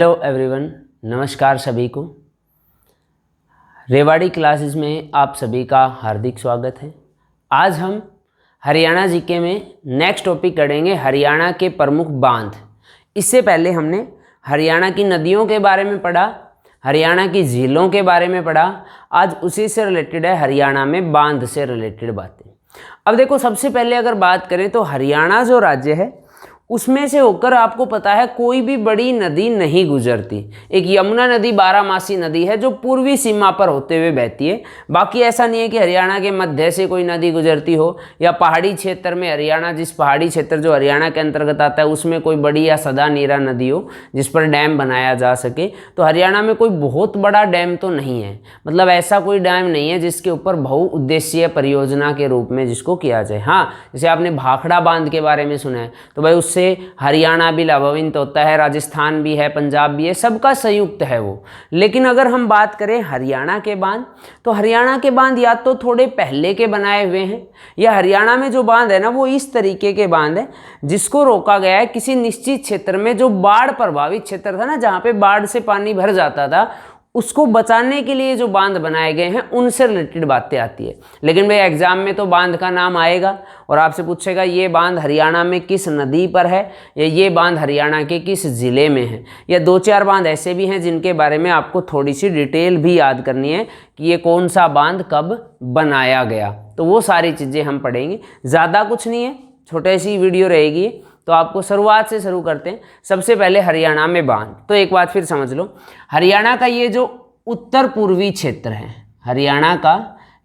Hello everyone, नमस्कार सभी को। रेवाड़ी क्लासेस में आप सभी का हार्दिक स्वागत है। आज हम हरियाणा जीके में नेक्स्ट टॉपिक करेंगे हरियाणा के प्रमुख बांध। इससे पहले हमने हरियाणा की नदियों के बारे में पढ़ा, हरियाणा की झीलों के बारे में पढ़ा। आज उसी से रिलेटेड है हरियाणा में बांध से रिलेटेड बातें। अब देखो, सबसे पहले अगर बात करें तो हरियाणा जो राज्य है उसमें से होकर आपको पता है कोई भी बड़ी नदी नहीं गुजरती। एक यमुना नदी बारहमासी नदी है जो पूर्वी सीमा पर होते हुए बहती है। बाकी ऐसा नहीं है कि हरियाणा के मध्य से कोई नदी गुजरती हो या पहाड़ी क्षेत्र में हरियाणा, जिस पहाड़ी क्षेत्र जो हरियाणा के अंतर्गत आता है उसमें कोई बड़ी या सदा नीरा नदी हो जिस पर डैम बनाया जा सके। तो हरियाणा में कोई बहुत बड़ा डैम तो नहीं है, मतलब ऐसा कोई डैम नहीं है जिसके ऊपर बहुउद्देशीय परियोजना के रूप में जिसको किया जाए। हाँ, जैसे आपने भाखड़ा बांध के बारे में सुना है तो भाई उससे हरियाणा भी लाभान्वित होता है, राजस्थान भी है, पंजाब भी है, सबका संयुक्त है वो। लेकिन अगर हम बात करें हरियाणा के बांध तो हरियाणा के बांध या तो थोड़े पहले के बनाए हुए हैं या हरियाणा में जो बांध है ना वो इस तरीके के बांध है जिसको रोका गया है किसी निश्चित क्षेत्र में जो बाढ़ प्रभावित क्षेत्र था ना, जहाँ पे बाढ़ से पानी भर जाता था, उसको बचाने के लिए जो बांध बनाए गए हैं उनसे रिलेटेड बातें आती है। लेकिन भाई एग्जाम में तो बांध का नाम आएगा और आपसे पूछेगा ये बांध हरियाणा में किस नदी पर है या ये बांध हरियाणा के किस ज़िले में है, या दो चार बांध ऐसे भी हैं जिनके बारे में आपको थोड़ी सी डिटेल भी याद करनी है कि ये कौन सा बांध कब बनाया गया। तो वो सारी चीज़ें हम पढ़ेंगे, ज़्यादा कुछ नहीं है, छोटी सी वीडियो रहेगी। तो आपको शुरुआत से शुरू करते हैं। सबसे पहले हरियाणा में बांध, तो एक बात फिर समझ लो, हरियाणा का ये जो उत्तर पूर्वी क्षेत्र है, हरियाणा का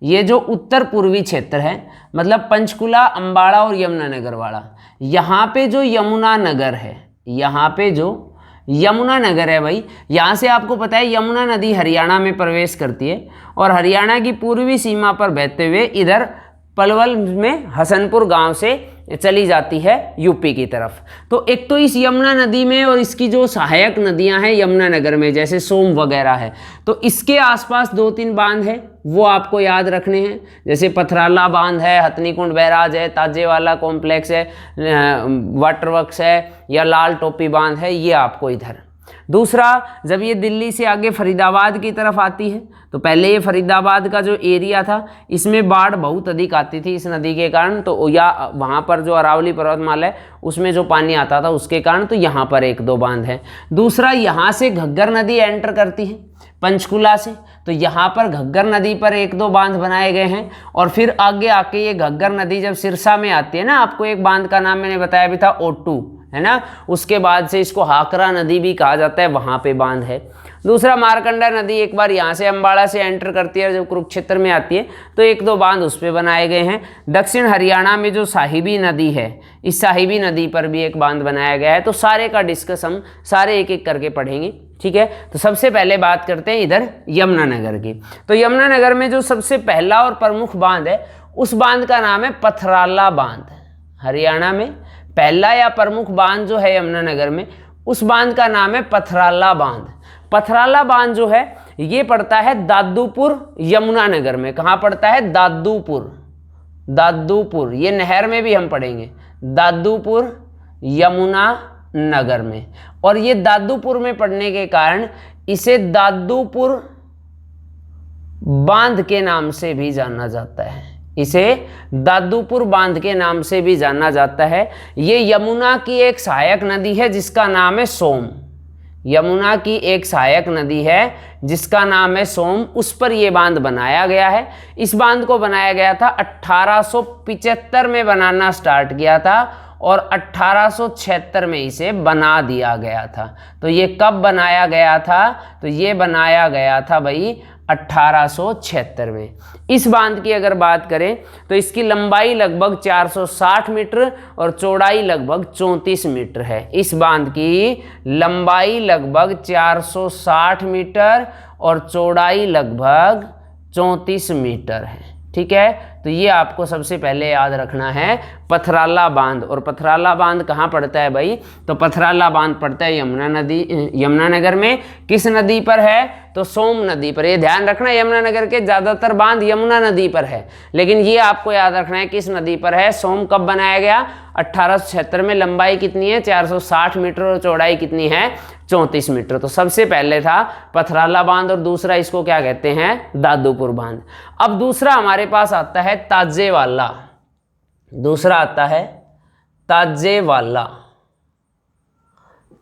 ये जो उत्तर पूर्वी क्षेत्र है, मतलब पंचकुला, अंबाला और यमुनानगर वाला, यहाँ पे जो यमुना नगर है, यहाँ पे जो यमुना नगर है भाई, यहाँ से आपको पता है यमुना नदी हरियाणा में प्रवेश करती है और हरियाणा की पूर्वी सीमा पर बहते हुए इधर पलवल में हसनपुर गांव से चली जाती है यूपी की तरफ। तो एक तो इस यमुना नदी में और इसकी जो सहायक नदियां हैं यमुना नगर में, जैसे सोम वगैरह है, तो इसके आसपास दो तीन बांध है वो आपको याद रखने हैं। जैसे पथराला बांध है, हथनीकुंड बैराज है, ताजेवाला कॉम्प्लेक्स है, वाटर वर्क्स है, या लाल टोपी बांध है, ये आपको इधर। दूसरा, जब ये दिल्ली से आगे फरीदाबाद की तरफ आती है तो पहले ये फरीदाबाद का जो एरिया था इसमें बाढ़ बहुत अधिक आती थी इस नदी के कारण, तो या वहाँ पर जो अरावली पर्वतमाला है उसमें जो पानी आता था उसके कारण, तो यहाँ पर एक दो बांध है। दूसरा, यहाँ से घग्गर नदी एंटर करती है पंचकुला से, तो यहाँ पर घग्गर नदी पर एक दो बांध बनाए गए हैं। और फिर आगे आके ये घग्गर नदी जब सिरसा में आती है ना, आपको एक बांध का नाम मैंने बताया भी था, ओटू है ना, उसके बाद से इसको हाकरा नदी भी कहा जाता है, वहाँ पे बांध है। दूसरा, मारकंडा नदी एक बार यहाँ से अंबाला से एंटर करती है, जब कुरुक्षेत्र में आती है तो एक दो बांध उस पर बनाए गए हैं। दक्षिण हरियाणा में जो साहिबी नदी है, इस साहिबी नदी पर भी एक बांध बनाया गया है। तो सारे का डिस्कस हम सारे एक एक करके पढ़ेंगे, ठीक है। तो सबसे पहले बात करते हैं इधर यमुनानगर की। तो यमुनानगर में जो सबसे पहला और प्रमुख बांध है उस बांध का नाम है पथराला बांध। हरियाणा में पहला या प्रमुख बांध जो है यमुनानगर में, उस बांध का नाम है पथराला बांध। पथराला बांध जो है ये पड़ता है दादूपुर यमुनानगर में। कहाँ पड़ता है? दादूपुर। दादूपुर, ये नहर में भी हम पढ़ेंगे, दादूपुर यमुनानगर में। और ये दादूपुर में पड़ने के कारण इसे दादूपुर बांध के नाम से भी जाना जाता है। इसे दादूपुर बांध के नाम से भी जाना जाता है। ये यमुना की एक सहायक नदी है जिसका नाम है सोम। यमुना की एक सहायक नदी है जिसका नाम है सोम, उस पर यह बांध बनाया गया है। इस बांध को बनाया गया था 1875 में बनाना स्टार्ट किया था और 1876 में इसे बना दिया गया था। तो ये कब बनाया गया था? तो ये बनाया गया था भाई 1876 में। इस बांध की अगर बात करें तो इसकी लंबाई लगभग 460 मीटर और चौड़ाई लगभग 34 मीटर है। इस बांध की लंबाई लगभग 460 मीटर और चौड़ाई लगभग 34 मीटर है, ठीक है। तो ये आपको सबसे पहले याद रखना है पथराला बांध। और पथराला बांध कहाँ पड़ता है भाई? तो पथराला बांध पड़ता है यमुनानगर में। किस नदी पर है? तो सोम नदी पर। ये ध्यान रखना, यमुनानगर के ज़्यादातर बांध यमुना नदी पर है, लेकिन ये आपको याद रखना है किस नदी पर है। सोम कब बनाया गया? 1876 में। लंबाई कितनी है? 460 मीटर और चौड़ाई कितनी है? 34 मीटर। तो सबसे पहले था पथराला बांध और दूसरा इसको क्या कहते हैं, दादूपुर बांध। अब दूसरा हमारे पास आता है ताजेवाला, दूसरा आता है ताजेवाला।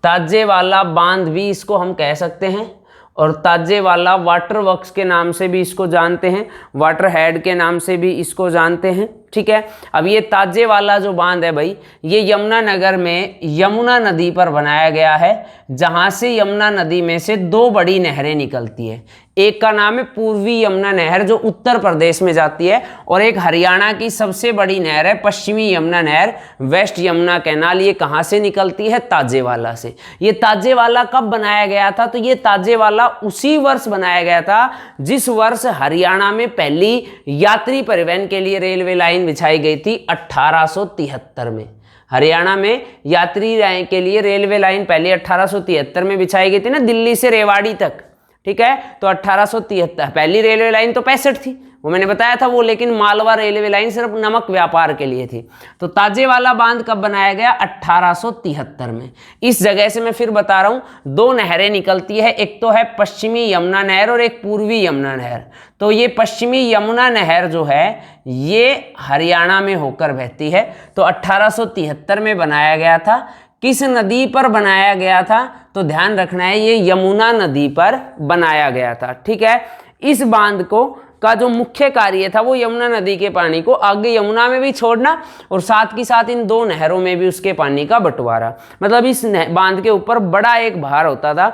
ताजेवाला बांध भी इसको हम कह सकते हैं और ताजेवाला वाटर वर्क्स के नाम से भी इसको जानते हैं, वाटर हेड के नाम से भी इसको जानते हैं। ठीक है, अब ये ताजेवाला जो बांध है भाई, ये यमुनानगर में यमुना नदी पर बनाया गया है, जहाँ से यमुना नदी में से दो बड़ी नहरें निकलती है। एक का नाम है पूर्वी यमुना नहर जो उत्तर प्रदेश में जाती है, और एक हरियाणा की सबसे बड़ी नहर है पश्चिमी यमुना नहर, वेस्ट यमुना कैनाल। ये कहाँ से निकलती है, ताजेवाला से। ये ताजेवाला कब बनाया गया था, तो ये ताजेवाला उसी वर्ष बनाया गया था जिस वर्ष हरियाणा में पहली यात्री परिवहन के लिए रेलवे लाइन बिछाई गई थी 1873 में। हरियाणा में यात्री के लिए रेलवे लाइन पहले 1873 में बिछाई गई थी ना, दिल्ली से रेवाड़ी तक। ठीक है, तो 1873 पहली रेलवे लाइन तो 65 थी, वो मैंने बताया था वो, लेकिन मालवा रेलवे लाइन सिर्फ नमक व्यापार के लिए थी। तो ताजेवाला बांध कब बनाया गया, 1873 में। इस जगह से मैं फिर बता रहा हूँ, दो नहरें निकलती है, एक तो है पश्चिमी यमुना नहर और एक पूर्वी यमुना नहर। तो ये पश्चिमी यमुना नहर जो है ये हरियाणा में होकर बहती है। तो 1873 में बनाया गया था। किस नदी पर बनाया गया था, तो ध्यान रखना है ये यमुना नदी पर बनाया गया था। ठीक है, इस बांध को का जो मुख्य कार्य था वो यमुना नदी के पानी को आगे यमुना में भी छोड़ना और साथ ही साथ इन दो नहरों में भी उसके पानी का बंटवारा। मतलब इस बांध के ऊपर बड़ा एक भार होता था,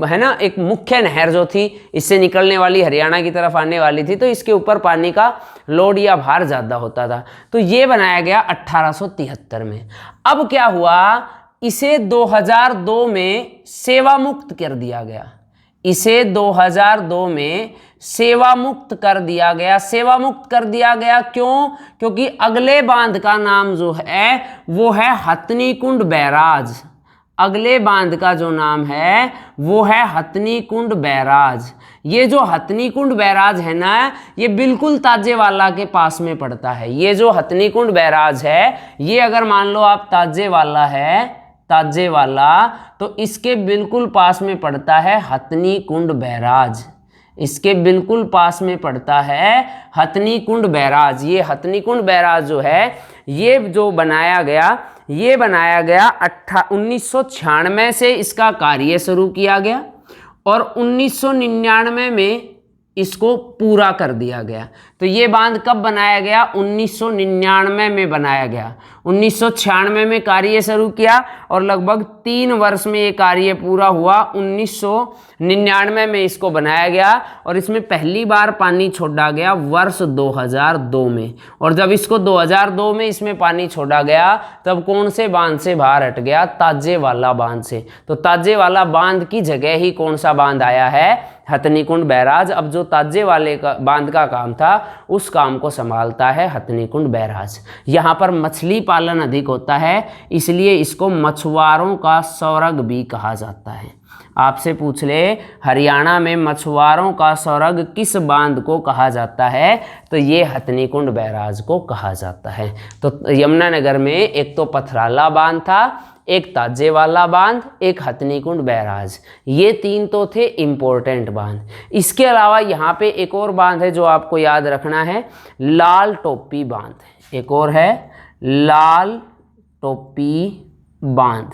है ना, एक मुख्य नहर जो थी इससे निकलने वाली, हरियाणा की तरफ आने वाली थी, तो इसके ऊपर पानी का लोड या भार ज़्यादा होता था। तो ये बनाया गया 1873 में। अब क्या हुआ, इसे 2002 में सेवा मुक्त कर दिया गया। इसे 2002 में सेवा मुक्त कर दिया गया। सेवा मुक्त कर दिया गया क्यों, क्योंकि अगले बांध का नाम जो है वो है हथनी कुंड बैराज। अगले बांध का जो नाम है वो है हथनी कुंड बैराज। ये जो हथनी कुंड बैराज है ना, ये बिल्कुल ताजेवाला के पास में पड़ता है। ये जो हथनी कुंड बैराज है, ये अगर मान लो आप ताजेवाला है, ताजेवाला, तो इसके बिल्कुल पास में पड़ता है हथनी कुंड बैराज। इसके बिल्कुल पास में पड़ता है हथनी कुंड बैराज। ये हथनी कुंड बैराज जो है ये जो बनाया गया, ये बनाया गया 1996 से इसका कार्य शुरू किया गया और 1999 में इसको पूरा कर दिया गया। तो ये बांध कब बनाया गया, 1999 में बनाया गया। 1996 में कार्य शुरू किया और लगभग 3 वर्ष में ये कार्य पूरा हुआ। 1999 में इसको बनाया गया और इसमें पहली बार पानी छोड़ा गया वर्ष 2002 में। और जब इसको 2002 में इसमें पानी छोड़ा गया तब कौन से बांध से बाहर हट गया, ताजेवाला बांध से। तो ताजेवाला बांध की जगह ही कौन सा बांध आया है, हथनी कुंड बैराज। अब जो ताजेवाले का बांध का काम था उस काम को संभालता है हथनी कुंड बैराज। यहाँ पर मछली पालन अधिक होता है, इसलिए इसको मछुआरों का स्वर्ग भी कहा जाता है। आपसे पूछ ले हरियाणा में मछुआरों का स्वर्ग किस बांध को कहा जाता है, तो ये हथनी कुंड बैराज को कहा जाता है। तो यमुनानगर में एक तो पथराला बांध था, एक ताजेवाला बांध, एक हथनी कुंड बैराज। ये 3 तो थे इम्पोर्टेंट बांध। इसके अलावा यहाँ पे एक और बांध है जो आपको याद रखना है, लाल टोपी बांध। एक और है लाल टोपी बांध।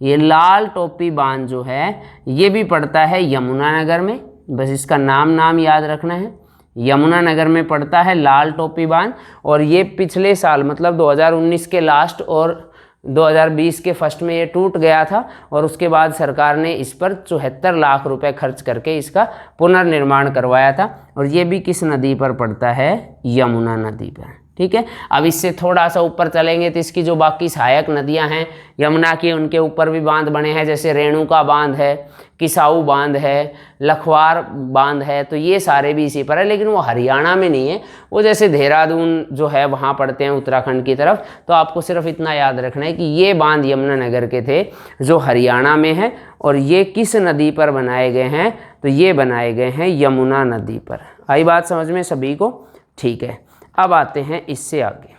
ये लाल टोपी बांध जो है ये भी पड़ता है यमुनानगर में, बस इसका नाम याद रखना है। यमुनानगर में पड़ता है लाल टोपी बांध और ये पिछले साल मतलब 2019 के लास्ट और 2020 के फर्स्ट में ये टूट गया था और उसके बाद सरकार ने इस पर 74 लाख रुपए खर्च करके इसका पुनर्निर्माण करवाया था। और ये भी किस नदी पर पड़ता है, यमुना नदी पर। ठीक है, अब इससे थोड़ा सा ऊपर चलेंगे तो इसकी जो बाकी सहायक नदियां हैं यमुना की, उनके ऊपर भी बांध बने हैं, जैसे रेणुका बांध है, किसाऊ बांध है, लखवार बांध है। तो ये सारे भी इसी पर है, लेकिन वो हरियाणा में नहीं है, वो जैसे देहरादून जो है वहाँ पड़ते हैं उत्तराखंड की तरफ। तो आपको सिर्फ इतना याद रखना है कि ये बांध यमुनानगर के थे जो हरियाणा में है। और ये किस नदी पर बनाए गए हैं, तो ये बनाए गए हैं यमुना नदी पर। आई बात समझ में सभी को? ठीक है, अब आते हैं इससे आगे।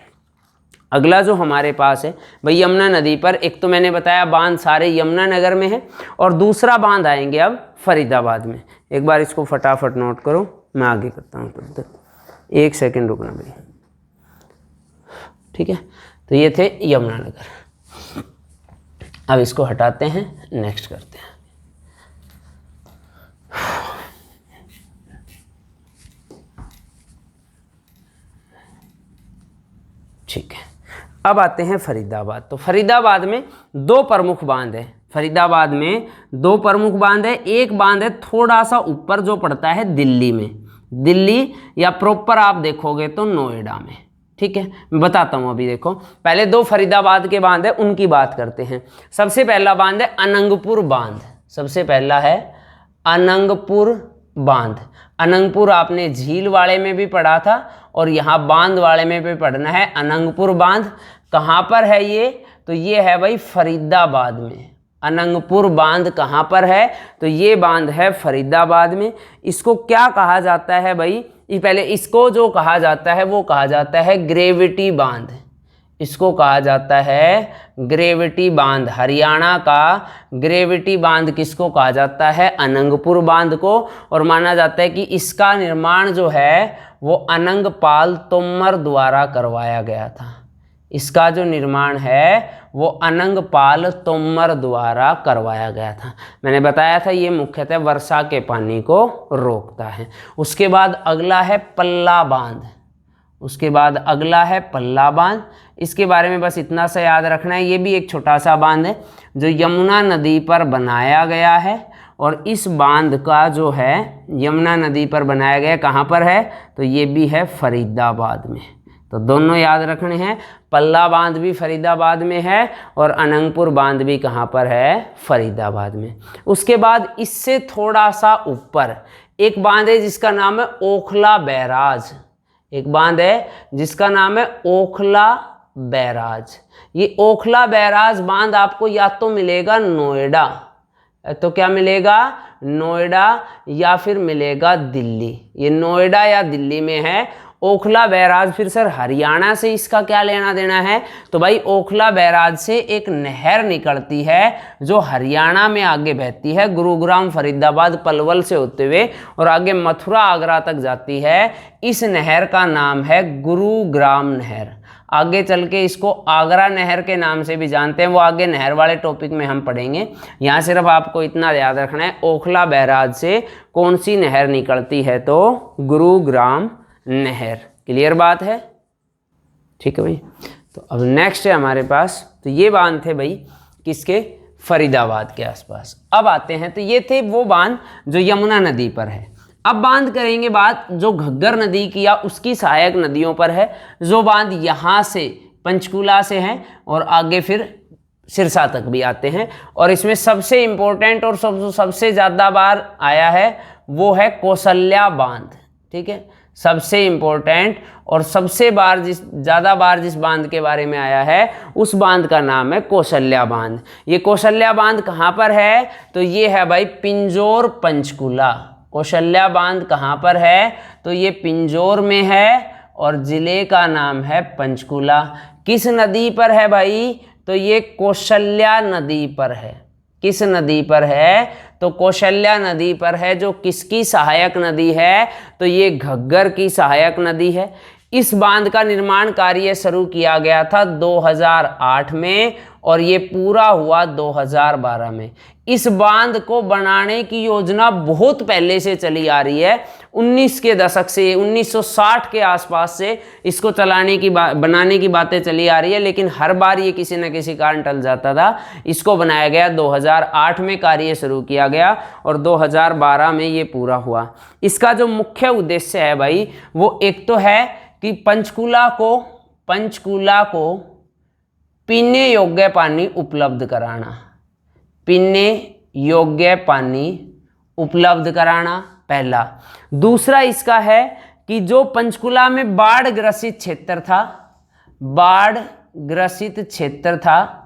अगला जो हमारे पास है भाई यमुना नदी पर, एक तो मैंने बताया बांध सारे यमुनानगर में है और दूसरा बांध आएंगे अब फरीदाबाद में। एक बार इसको फटाफट नोट करो, मैं आगे करता हूँ तब तक, 1 सेकंड रुकना भाई, ठीक है। तो ये थे यमुनानगर। अब इसको हटाते हैं, नेक्स्ट करते हैं। ठीक है, अब आते हैं फरीदाबाद। तो फरीदाबाद में 2 प्रमुख बांध है। फरीदाबाद में 2 प्रमुख बांध है। एक बांध है थोड़ा सा ऊपर जो पड़ता है दिल्ली में, दिल्ली या प्रॉपर आप देखोगे तो नोएडा में, ठीक है। मैं बताता हूँ अभी, देखो पहले 2 फरीदाबाद के बांध है उनकी बात करते हैं। सबसे पहला बांध है अनंगपुर बांध। सबसे पहला है अनंगपुर बांध। अनंगपुर आपने झील वाले में भी पढ़ा था और यहाँ बांध वाले में भी पढ़ना है। अनंगपुर बांध कहाँ पर है ये? तो ये है भाई फरीदाबाद में। अनंगपुर बांध कहाँ पर है? तो ये बांध है फरीदाबाद में। इसको क्या कहा जाता है भाई? ये पहले इसको जो कहा जाता है वो कहा जाता है ग्रेविटी बांध। इसको कहा जाता है ग्रेविटी बांध। हरियाणा का ग्रेविटी बांध किसको कहा जाता है? अनंगपुर बांध को। और माना जाता है कि इसका निर्माण जो है वो अनंगपाल तोमर द्वारा करवाया गया था। इसका जो निर्माण है वो अनंगपाल तोमर द्वारा करवाया गया था। मैंने बताया था ये मुख्यतः वर्षा के पानी को रोकता है। उसके बाद अगला है पल्ला बांध। उसके बाद अगला है पल्ला बांध। इसके बारे में बस इतना सा याद रखना है, ये भी एक छोटा सा बांध है जो यमुना नदी पर बनाया गया है। और इस बांध का जो है यमुना नदी पर बनाया गया, कहाँ पर है? तो ये भी है फरीदाबाद में। तो दोनों याद रखने हैं, पल्ला बांध भी फरीदाबाद में है और अनंगपुर बांध भी कहाँ पर है? फरीदाबाद में। उसके बाद इससे थोड़ा सा ऊपर एक बांध है जिसका नाम है ओखला बैराज। एक बांध है जिसका नाम है ओखला बैराज। ये ओखला बैराज बांध आपको या तो मिलेगा नोएडा, तो क्या मिलेगा? नोएडा या फिर मिलेगा दिल्ली। ये नोएडा या दिल्ली में है। ओखला बैराज फिर सर हरियाणा से इसका क्या लेना देना है? तो भाई ओखला बैराज से एक नहर निकलती है जो हरियाणा में आगे बहती है, गुरुग्राम, फरीदाबाद, पलवल से होते हुए और आगे मथुरा, आगरा तक जाती है। इस नहर का नाम है गुरुग्राम नहर। आगे चल के इसको आगरा नहर के नाम से भी जानते हैं, वो आगे नहर वाले टॉपिक में हम पढ़ेंगे। यहाँ सिर्फ आपको इतना याद रखना है, ओखला बैराज से कौन सी नहर निकलती है? तो गुरुग्राम नहर। क्लियर बात है? ठीक है भाई। तो अब नेक्स्ट है हमारे पास, तो ये बांध थे भाई किसके? फरीदाबाद के आसपास। अब आते हैं, तो ये थे वो बांध जो यमुना नदी पर है। अब बांध करेंगे बात जो घग्गर नदी की या उसकी सहायक नदियों पर है, जो बांध यहाँ से पंचकूला से हैं और आगे फिर सिरसा तक भी आते हैं। और इसमें सबसे इम्पोर्टेंट और सबसे ज़्यादा बार आया है वो है कौशल्या बांध। ठीक है, सबसे इम्पोर्टेंट और सबसे ज़्यादा बार जिस बांध के बारे में आया है उस बांध का नाम है कौशल्या बांध। ये कौशल्या बांध कहाँ पर है? तो ये है भाई पिंजौर, पंचकूला। कौशल्या बांध कहाँ पर है? तो ये पिंजौर में है और ज़िले का नाम है पंचकूला। किस नदी पर है भाई? तो ये कौशल्या नदी पर है। किस नदी पर है? तो कौशल्या नदी पर है, जो किसकी सहायक नदी है? तो ये घग्गर की सहायक नदी है। इस बांध का निर्माण कार्य शुरू किया गया था 2008 में और ये पूरा हुआ 2012 में। इस बांध को बनाने की योजना बहुत पहले से चली आ रही है। 19 के दशक से, 1960 के आसपास से इसको बनाने की बातें चली आ रही है, लेकिन हर बार ये किसी न किसी कारण टल जाता था। इसको बनाया गया 2008 में, कार्य शुरू किया गया और 2012 में ये पूरा हुआ। इसका जो मुख्य उद्देश्य है भाई वो एक तो है कि पंचकूला को पीने योग्य पानी उपलब्ध कराना। पीने योग्य पानी उपलब्ध कराना पहला। दूसरा इसका है कि जो पंचकूला में बाढ़ ग्रसित क्षेत्र था,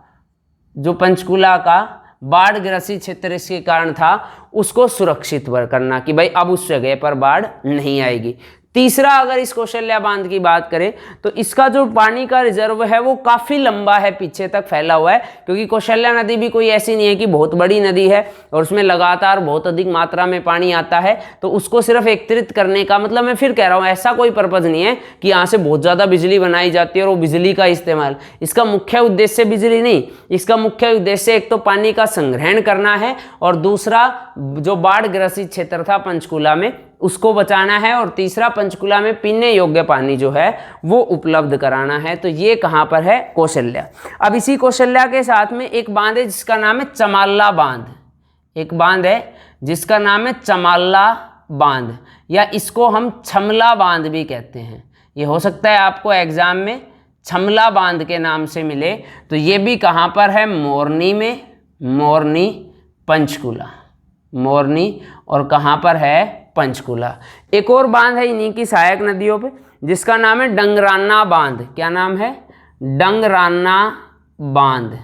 जो पंचकूला का बाढ़ ग्रसित क्षेत्र इसके कारण था, उसको सुरक्षित करना कि भाई अब उस जगह पर बाढ़ नहीं आएगी। तीसरा, अगर इस कौशल्या बांध की बात करें तो इसका जो पानी का रिजर्व है वो काफ़ी लंबा है, पीछे तक फैला हुआ है, क्योंकि कौशल्या नदी भी कोई ऐसी नहीं है कि बहुत बड़ी नदी है और उसमें लगातार बहुत अधिक मात्रा में पानी आता है, तो उसको सिर्फ एकत्रित करने का मतलब, मैं फिर कह रहा हूँ, ऐसा कोई पर्पज़ नहीं है कि यहाँ से बहुत ज़्यादा बिजली बनाई जाती है और वो बिजली का इस्तेमाल, इसका मुख्य उद्देश्य बिजली नहीं, इसका मुख्य उद्देश्य एक तो पानी का संग्रहण करना है और दूसरा जो बाढ़ ग्रसित क्षेत्र था पंचकुला में उसको बचाना है, और तीसरा पंचकुला में पीने योग्य पानी जो है वो उपलब्ध कराना है। तो ये कहाँ पर है? कौशल्या। अब इसी कौशल्या के साथ में एक बांध है जिसका नाम है चमाल्ला बांध। एक बांध है जिसका नाम है चमाल्ला बांध, या इसको हम छमला बांध भी कहते हैं। ये हो सकता है आपको एग्जाम में छमला बांध के नाम से मिले। तो ये भी कहाँ पर है? मोरनी में, मोरनी पंचकुला, मोरनी और कहाँ पर है? पंचकुला। एक और बांध है इन्हीं की सहायक नदियों पे जिसका नाम है डंगराना बांध। क्या नाम है? डंगराना बांध,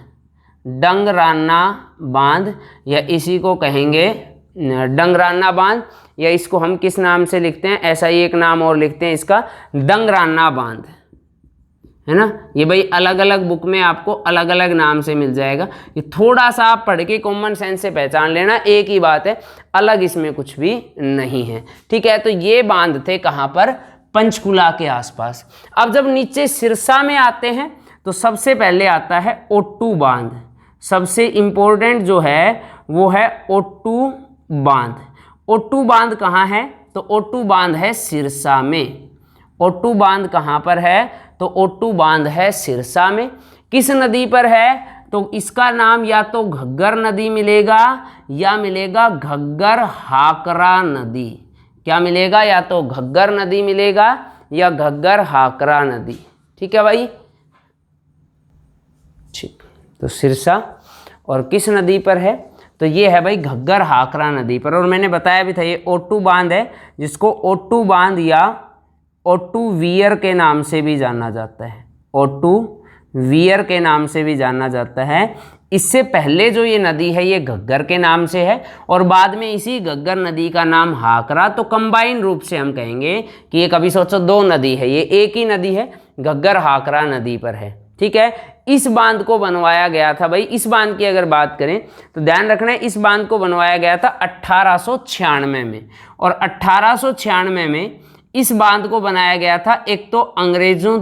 डंगराना बांध, या इसी को कहेंगे डंगराना बांध, या इसको हम किस नाम से लिखते हैं? ऐसा ही एक नाम और लिखते हैं इसका, डंगराना बांध, है ना। ये भाई अलग अलग बुक में आपको अलग अलग नाम से मिल जाएगा। ये थोड़ा सा आप पढ़ के कॉमन सेंस से पहचान लेना, एक ही बात है, अलग इसमें कुछ भी नहीं है, ठीक है। तो ये बांध थे कहाँ पर? पंचकुला के आसपास। अब जब नीचे सिरसा में आते हैं तो सबसे पहले आता है ओट्टू बांध। सबसे इम्पोर्टेंट जो है वो है ओट्टू बांध। ओट्टू बांध कहाँ है? तो ओट्टू बांध है सिरसा में। ओट्टू बांध कहाँ पर है? तो ओट्टू बांध है सिरसा में। किस नदी पर है? तो इसका नाम या तो घग्गर नदी मिलेगा या मिलेगा घग्गर हाकरा नदी। क्या मिलेगा? या तो घग्गर नदी मिलेगा या घग्गर हाकरा नदी, ठीक है भाई। ठीक, तो सिरसा और किस नदी पर है? तो ये है भाई घग्गर हाकरा नदी पर। और मैंने बताया भी था ये ओट्टू बांध है जिसको ओट्टू बांध या ओट्टू वियर के नाम से भी जाना जाता है। ओट्टू वियर के नाम से भी जाना जाता है। इससे पहले जो ये नदी है ये घग्गर के नाम से है और बाद में इसी घग्गर नदी का नाम हाकरा। तो कंबाइन रूप से हम कहेंगे कि ये, कभी सोचो दो नदी है, ये एक ही नदी है, घग्गर हाकरा नदी पर है, ठीक है। इस बांध को बनवाया गया था भाई, इस बांध की अगर बात करें तो ध्यान रखना है, इस बांध को बनवाया गया था 1896 में। और 1896 में इस बांध को बनाया गया था एक तो अंग्रेजों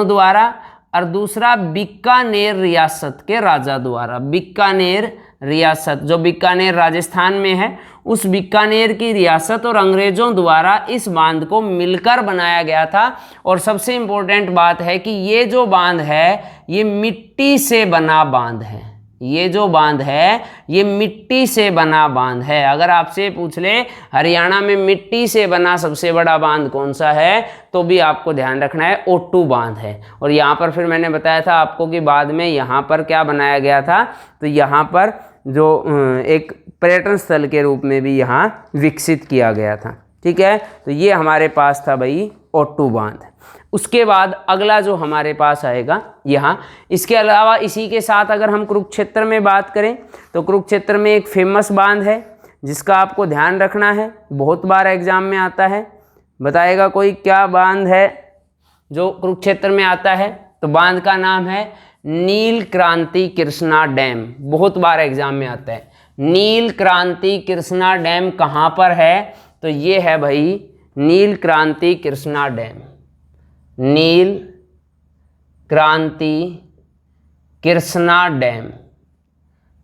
द्वारा और दूसरा बीकानेर रियासत के राजा द्वारा। बीकानेर रियासत जो बीकानेर राजस्थान में है, उस बीकानेर की रियासत और अंग्रेजों द्वारा इस बांध को मिलकर बनाया गया था। और सबसे इम्पोर्टेंट बात है कि ये जो बांध है ये मिट्टी से बना बांध है। ये जो बांध है ये मिट्टी से बना बांध है। अगर आपसे पूछ ले हरियाणा में मिट्टी से बना सबसे बड़ा बांध कौन सा है, तो भी आपको ध्यान रखना है ओट्टू बांध है। और यहाँ पर फिर मैंने बताया था आपको कि बाद में यहाँ पर क्या बनाया गया था, तो यहाँ पर जो एक पर्यटन स्थल के रूप में भी यहाँ विकसित किया गया था, ठीक है। तो ये हमारे पास था भाई ओट्टू बांध। उसके बाद अगला जो हमारे पास आएगा यहाँ, इसके अलावा इसी के साथ अगर हम कुरुक्षेत्र में बात करें तो कुरुक्षेत्र में एक फेमस बांध है जिसका आपको ध्यान रखना है, बहुत बार एग्जाम में आता है। बताएगा कोई क्या बांध है जो कुरुक्षेत्र में आता है? तो बांध का नाम है नील क्रांति कृष्णा डैम। बहुत बार एग्जाम में आता है। नील क्रांति कृष्णा डैम कहाँ पर है? तो ये है भाई नील क्रांति कृष्णा डैम। नील क्रांति कृष्णा डैम।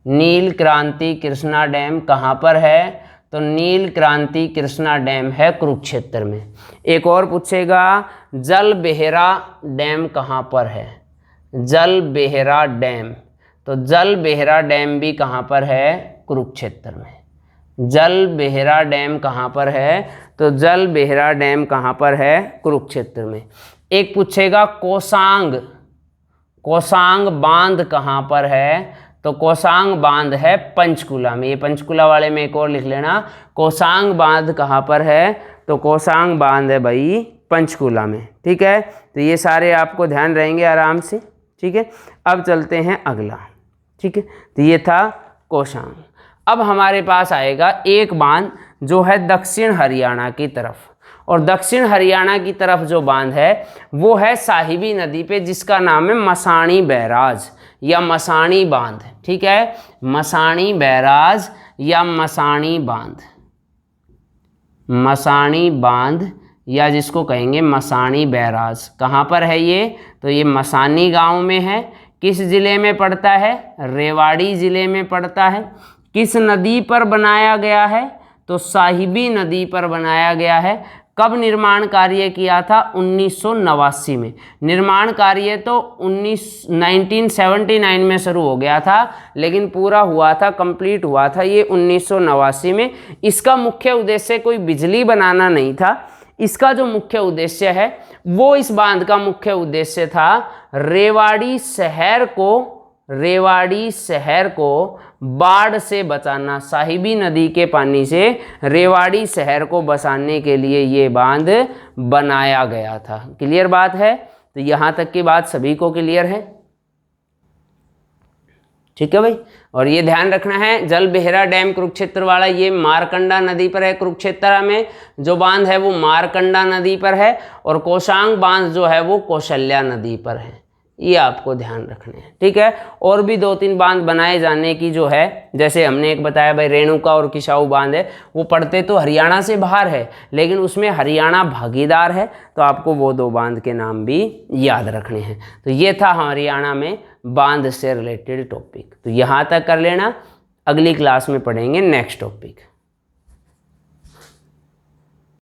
नील क्रांति कृष्णा डैम कहाँ पर है? तो नील क्रांति कृष्णा डैम है कुरुक्षेत्र में। एक और पूछेगा जल बेहरा डैम कहाँ पर है? जल बेहरा डैम। तो जल बेहरा डैम भी कहाँ पर है? कुरुक्षेत्र में। जल बेहरा डैम कहाँ पर है? तो जल बेहरा डैम कहाँ पर है? कुरुक्षेत्र में। एक पूछेगा कोसांग, कोसांग बांध कहाँ पर है? तो कोसांग बांध है पंचकुला में। ये पंचकुला वाले में एक और लिख लेना, कोसांग बांध कहाँ पर है? तो कोसांग बांध है भाई पंचकुला में, ठीक है। तो ये सारे आपको ध्यान रहेंगे आराम से, ठीक है। अब चलते हैं अगला, ठीक है। तो ये था कोसांग। अब हमारे पास आएगा एक बांध जो है दक्षिण हरियाणा की तरफ। और दक्षिण हरियाणा की तरफ जो बांध है वो है साहिबी नदी पे, जिसका नाम है मसाणी बैराज या मसाणी बांध। ठीक है, मसाणी बैराज या मसाणी बांध, मसाणी बांध या जिसको कहेंगे मसाणी बैराज। कहाँ पर है ये? तो ये मसानी गांव में है। किस ज़िले में पड़ता है? रेवाड़ी ज़िले में पड़ता है। किस नदी पर बनाया गया है? तो साहिबी नदी पर बनाया गया है। कब निर्माण कार्य किया था? 1989 में। निर्माण कार्य तो 1979 में शुरू हो गया था, लेकिन पूरा हुआ था, कंप्लीट हुआ था ये 1989 में। इसका मुख्य उद्देश्य कोई बिजली बनाना नहीं था। इसका जो मुख्य उद्देश्य है वो, इस बांध का मुख्य उद्देश्य था रेवाड़ी शहर को बाढ़ से बचाना। साहिबी नदी के पानी से रेवाड़ी शहर को बचाने के लिए ये बांध बनाया गया था। क्लियर बात है? तो यहाँ तक की बात सभी को क्लियर है? ठीक है भाई। और ये ध्यान रखना है, जल बेहरा डैम कुरुक्षेत्र वाला ये मारकंडा नदी पर है। कुरुक्षेत्र में जो बांध है वो मारकंडा नदी पर है, और कोशांग बांध जो है वो कौशल्या नदी पर है। ये आपको ध्यान रखने हैं। ठीक है, और भी 2-3 बांध बनाए जाने की जो है, जैसे हमने एक बताया भाई रेणुका और किसाऊ बांध है, वो पड़ते तो हरियाणा से बाहर है, लेकिन उसमें हरियाणा भागीदार है, तो आपको वो 2 बांध के नाम भी याद रखने हैं। तो ये था हरियाणा में बांध से रिलेटेड टॉपिक। तो यहाँ तक कर लेना, अगली क्लास में पढ़ेंगे नेक्स्ट टॉपिक।